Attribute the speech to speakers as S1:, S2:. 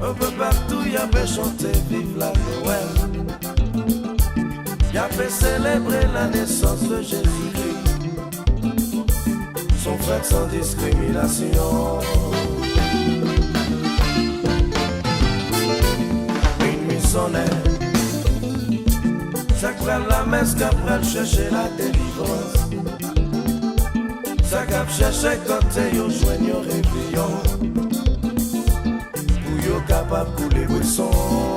S1: Un peu partout, y a fait chanter vive la Noël. Y a fait célébrer la naissance de Jésus-Christ. Son fait sans discrimination. Minuit sonnait. Ça crève la messe qu'après chercher la délivrance. Ça cap chercher côté yo joignent au réveillon. Pour yo capable couler boisson.